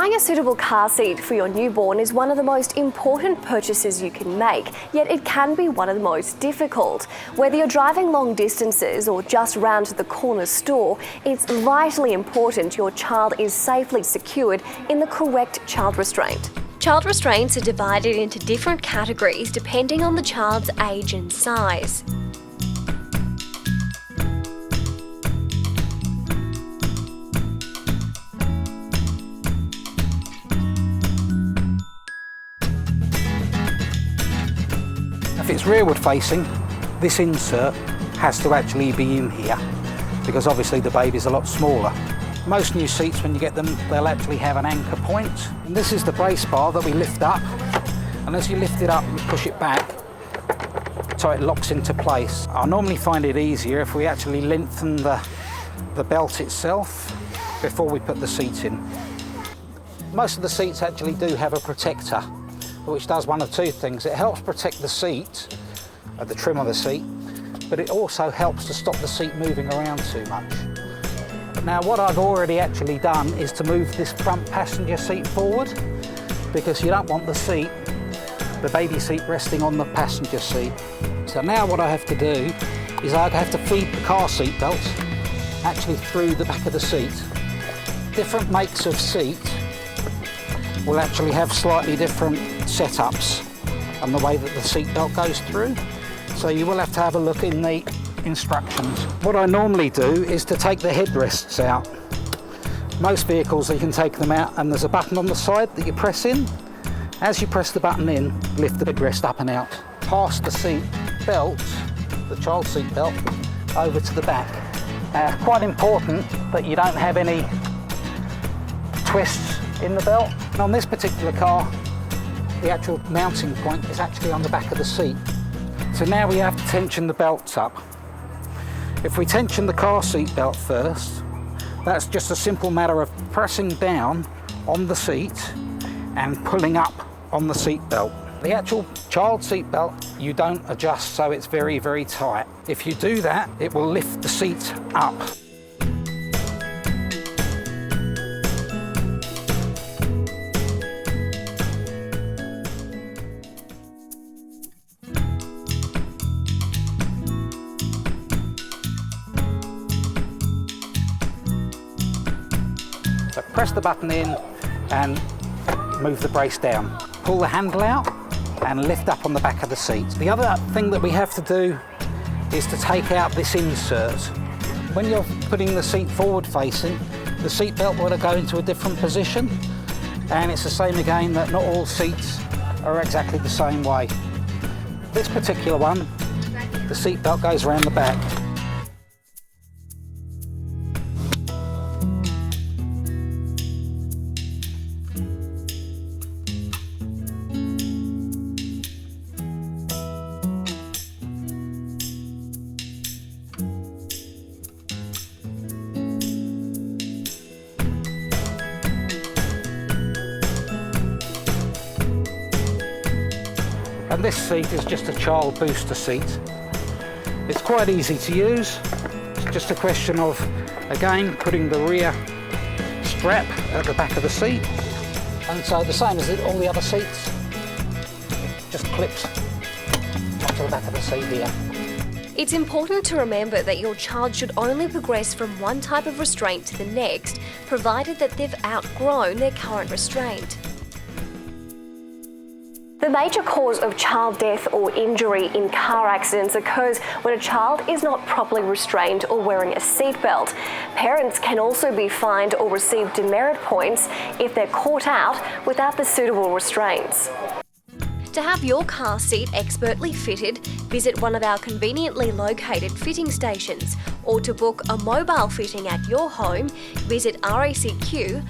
Buying a suitable car seat for your newborn is one of the most important purchases you can make, yet it can be one of the most difficult. Whether you're driving long distances or just round to the corner store, it's vitally important your child is safely secured in the correct child restraint. Child restraints are divided into different categories depending on the child's age and size. If it's rearward facing, this insert has to actually be in here because obviously the baby's a lot smaller. Most new seats, when you get them, they'll actually have an anchor point. And this is the brace bar that we lift up. And as you lift it up, you push it back so it locks into place. I normally find it easier if we actually lengthen the belt itself before we put the seat in. Most of the seats actually do have a protector, which does one of two things. It helps protect the seat, the trim of the seat, but it also helps to stop the seat moving around too much. Now what I've already actually done is to move this front passenger seat forward because you don't want the baby seat resting on the passenger seat. So now what I have to do is I have to feed the car seat belt actually through the back of the seat. Different makes of seat will actually have slightly different setups and the way that the seat belt goes through. So you will have to have a look in the instructions. What I normally do is to take the headrests out. Most vehicles, you can take them out and there's a button on the side that you press in. As you press the button in, lift the headrest up and out. Pass the seat belt, the child seat belt, over to the back. Quite important that you don't have any twists in the belt. And on this particular car, the actual mounting point is actually on the back of the seat. So now we have to tension the belts up. If we tension the car seat belt first, that's just a simple matter of pressing down on the seat and pulling up on the seat belt. The actual child seat belt, you don't adjust so it's very, very tight. If you do that, it will lift the seat up. So press the button in and move the brace down. Pull the handle out and lift up on the back of the seat. The other thing that we have to do is to take out this insert. When you're putting the seat forward facing, the seat belt will go into a different position, and it's the same again that not all seats are exactly the same way. This particular one, the seat belt goes around the back. And this seat is just a child booster seat. It's quite easy to use. It's just a question of, again, putting the rear strap at the back of the seat. And so the same as all the other seats, just clips onto the back of the seat here. It's important to remember that your child should only progress from one type of restraint to the next, provided that they've outgrown their current restraint. The major cause of child death or injury in car accidents occurs when a child is not properly restrained or wearing a seatbelt. Parents can also be fined or receive demerit points if they're caught out without the suitable restraints. To have your car seat expertly fitted, visit one of our conveniently located fitting stations, or to book a mobile fitting at your home, visit racq.com.au.